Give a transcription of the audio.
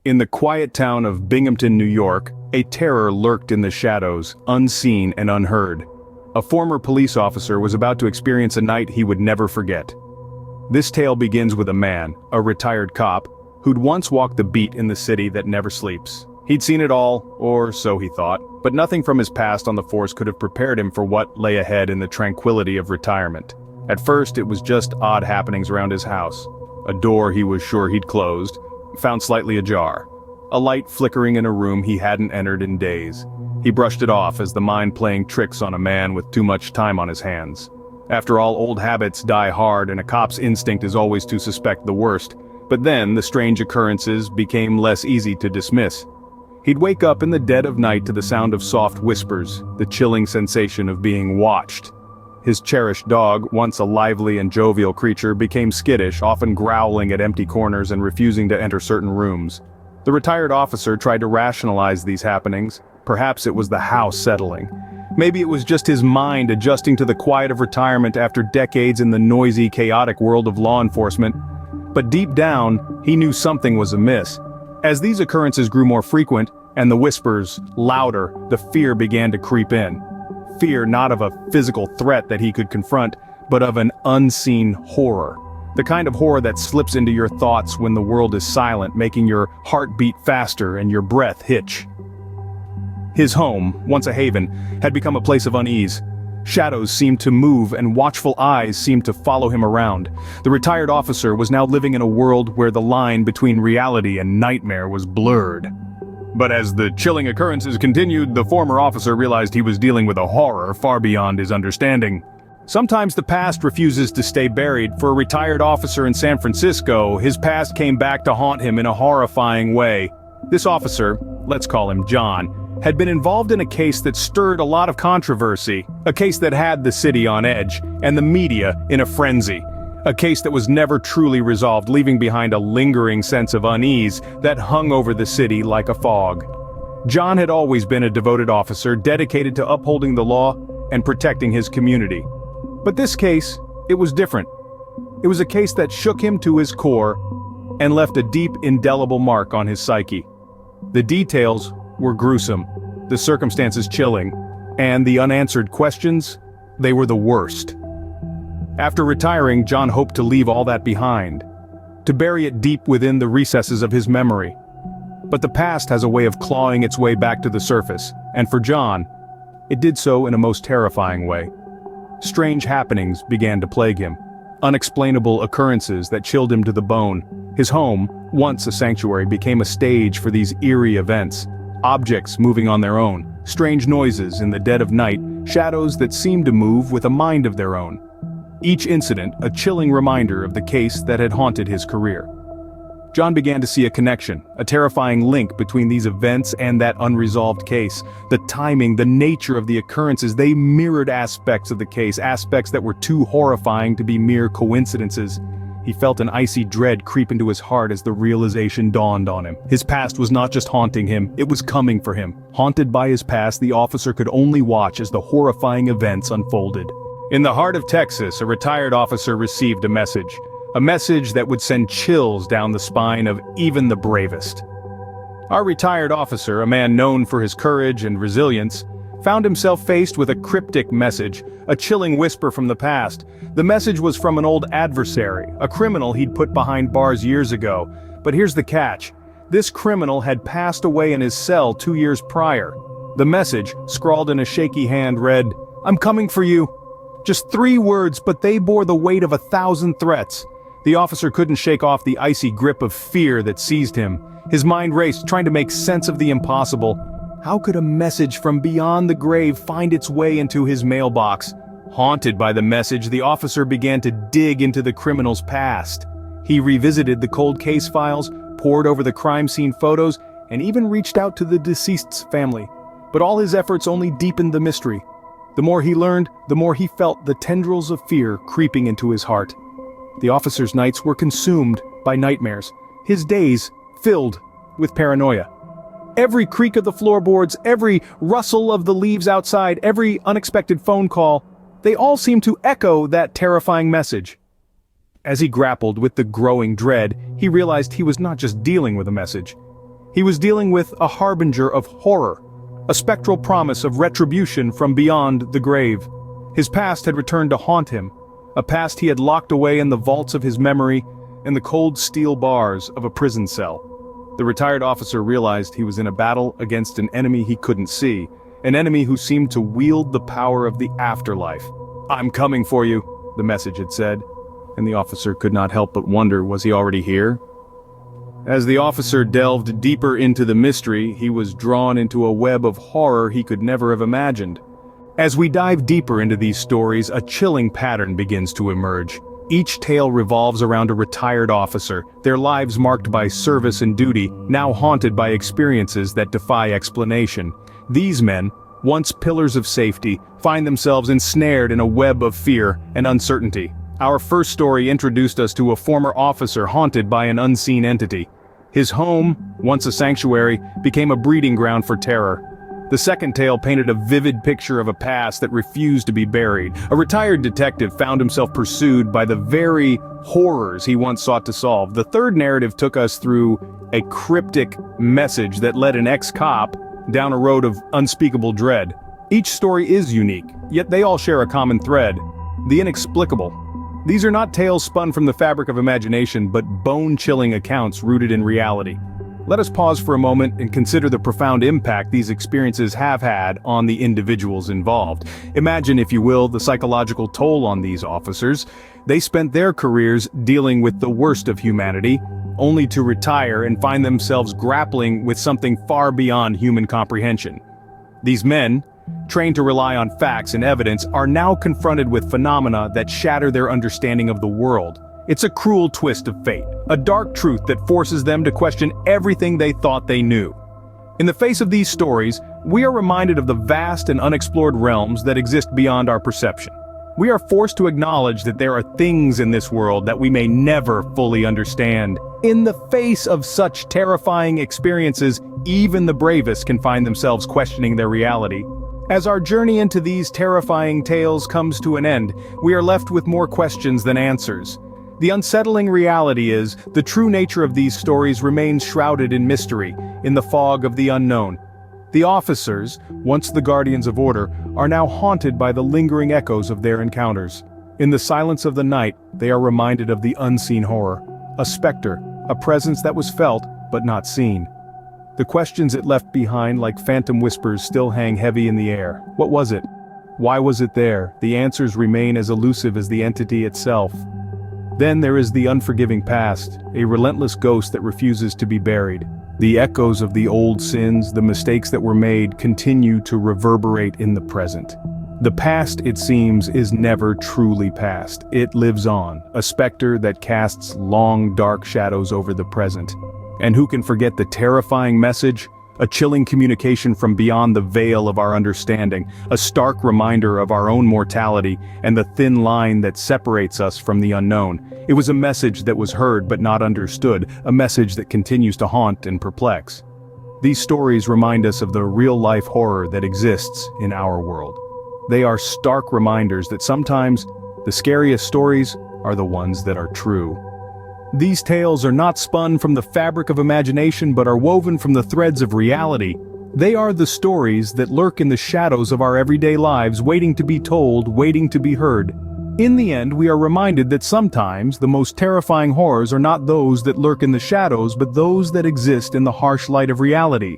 In the quiet town of Binghamton, New York, a terror lurked in the shadows, unseen and unheard. A former police officer was about to experience a night he would never forget. This tale begins with a man, a retired cop, who'd once walked the beat in the city that never sleeps. He'd seen it all, or so he thought, but nothing from his past on the force could have prepared him for what lay ahead in the tranquility of retirement. At first, it was just odd happenings around his house. A door he was sure he'd closed, found slightly ajar. A light flickering in a room he hadn't entered in days. He brushed it off as the mind playing tricks on a man with too much time on his hands. After all, old habits die hard and a cop's instinct is always to suspect the worst. But then, the strange occurrences became less easy to dismiss. He'd wake up in the dead of night to the sound of soft whispers, the chilling sensation of being watched. His cherished dog, once a lively and jovial creature, became skittish, often growling at empty corners and refusing to enter certain rooms. The retired officer tried to rationalize these happenings. Perhaps it was the house settling. Maybe it was just his mind adjusting to the quiet of retirement after decades in the noisy, chaotic world of law enforcement. But deep down, he knew something was amiss. As these occurrences grew more frequent, and the whispers louder, the fear began to creep in. Fear not of a physical threat that he could confront, but of an unseen horror. The kind of horror that slips into your thoughts when the world is silent, making your heart beat faster and your breath hitch. His home, once a haven, had become a place of unease. Shadows seemed to move and watchful eyes seemed to follow him around. The retired officer was now living in a world where the line between reality and nightmare was blurred. But as the chilling occurrences continued, the former officer realized he was dealing with a horror far beyond his understanding. Sometimes the past refuses to stay buried. For a retired officer in San Francisco, his past came back to haunt him in a horrifying way. This officer, let's call him John, had been involved in a case that stirred a lot of controversy, a case that had the city on edge, and the media in a frenzy. A case that was never truly resolved, leaving behind a lingering sense of unease that hung over the city like a fog. John had always been a devoted officer, dedicated to upholding the law and protecting his community. But this case, it was different. It was a case that shook him to his core and left a deep, indelible mark on his psyche. The details were gruesome, the circumstances chilling, and the unanswered questions, they were the worst. After retiring, John hoped to leave all that behind, to bury it deep within the recesses of his memory. But the past has a way of clawing its way back to the surface, and for John, it did so in a most terrifying way. Strange happenings began to plague him, unexplainable occurrences that chilled him to the bone. His home, once a sanctuary, became a stage for these eerie events. Objects moving on their own, strange noises in the dead of night, shadows that seemed to move with a mind of their own. Each incident a chilling reminder of the case that had haunted his career. John began to see a connection, a terrifying link between these events and that unresolved case. The timing, the nature of the occurrences, they mirrored aspects of the case, aspects that were too horrifying to be mere coincidences. He felt an icy dread creep into his heart as the realization dawned on him. His past was not just haunting him, it was coming for him. Haunted by his past, the officer could only watch as the horrifying events unfolded. In the heart of Texas, a retired officer received a message that would send chills down the spine of even the bravest. Our retired officer, a man known for his courage and resilience, found himself faced with a cryptic message, a chilling whisper from the past. The message was from an old adversary, a criminal he'd put behind bars years ago. But here's the catch. This criminal had passed away in his cell 2 years prior. The message, scrawled in a shaky hand, read, "I'm coming for you." Just 3 words, but they bore the weight of 1,000 threats. The officer couldn't shake off the icy grip of fear that seized him. His mind raced, trying to make sense of the impossible. How could a message from beyond the grave find its way into his mailbox? Haunted by the message, the officer began to dig into the criminal's past. He revisited the cold case files, pored over the crime scene photos, and even reached out to the deceased's family. But all his efforts only deepened the mystery. The more he learned, the more he felt the tendrils of fear creeping into his heart. The officer's nights were consumed by nightmares, his days filled with paranoia. Every creak of the floorboards, every rustle of the leaves outside, every unexpected phone call, they all seemed to echo that terrifying message. As he grappled with the growing dread, he realized he was not just dealing with a message. He was dealing with a harbinger of horror, a spectral promise of retribution from beyond the grave. His past had returned to haunt him, a past he had locked away in the vaults of his memory and the cold steel bars of a prison cell. The retired officer realized he was in a battle against an enemy he couldn't see, an enemy who seemed to wield the power of the afterlife. "I'm coming for you," the message had said, and the officer could not help but wonder, was he already here? As the officer delved deeper into the mystery, he was drawn into a web of horror he could never have imagined. As we dive deeper into these stories, a chilling pattern begins to emerge. Each tale revolves around a retired officer, their lives marked by service and duty, now haunted by experiences that defy explanation. These men, once pillars of safety, find themselves ensnared in a web of fear and uncertainty. Our first story introduced us to a former officer haunted by an unseen entity. His home, once a sanctuary, became a breeding ground for terror. The second tale painted a vivid picture of a past that refused to be buried. A retired detective found himself pursued by the very horrors he once sought to solve. The third narrative took us through a cryptic message that led an ex-cop down a road of unspeakable dread. Each story is unique, yet they all share a common thread: the inexplicable. These are not tales spun from the fabric of imagination, but bone-chilling accounts rooted in reality. Let us pause for a moment and consider the profound impact these experiences have had on the individuals involved. Imagine, if you will, the psychological toll on these officers. They spent their careers dealing with the worst of humanity, only to retire and find themselves grappling with something far beyond human comprehension. These men, trained to rely on facts and evidence, are now confronted with phenomena that shatter their understanding of the world. It's a cruel twist of fate, a dark truth that forces them to question everything they thought they knew. In the face of these stories, we are reminded of the vast and unexplored realms that exist beyond our perception. We are forced to acknowledge that there are things in this world that we may never fully understand. In the face of such terrifying experiences, even the bravest can find themselves questioning their reality. As our journey into these terrifying tales comes to an end, we are left with more questions than answers. The unsettling reality is, the true nature of these stories remains shrouded in mystery, in the fog of the unknown. The officers, once the guardians of order, are now haunted by the lingering echoes of their encounters. In the silence of the night, they are reminded of the unseen horror, a specter, a presence that was felt but not seen. The questions it left behind, like phantom whispers, still hang heavy in the air. What was it? Why was it there? The answers remain as elusive as the entity itself. Then there is the unforgiving past, a relentless ghost that refuses to be buried. The echoes of the old sins, the mistakes that were made, continue to reverberate in the present. The past, it seems, is never truly past. It lives on, a specter that casts long, dark shadows over the present. And who can forget the terrifying message? A chilling communication from beyond the veil of our understanding, a stark reminder of our own mortality and the thin line that separates us from the unknown. It was a message that was heard but not understood, a message that continues to haunt and perplex. These stories remind us of the real-life horror that exists in our world. They are stark reminders that sometimes the scariest stories are the ones that are true. These tales are not spun from the fabric of imagination but are woven from the threads of reality. They are the stories that lurk in the shadows of our everyday lives, waiting to be told, waiting to be heard. In the end, we are reminded that sometimes the most terrifying horrors are not those that lurk in the shadows but those that exist in the harsh light of reality.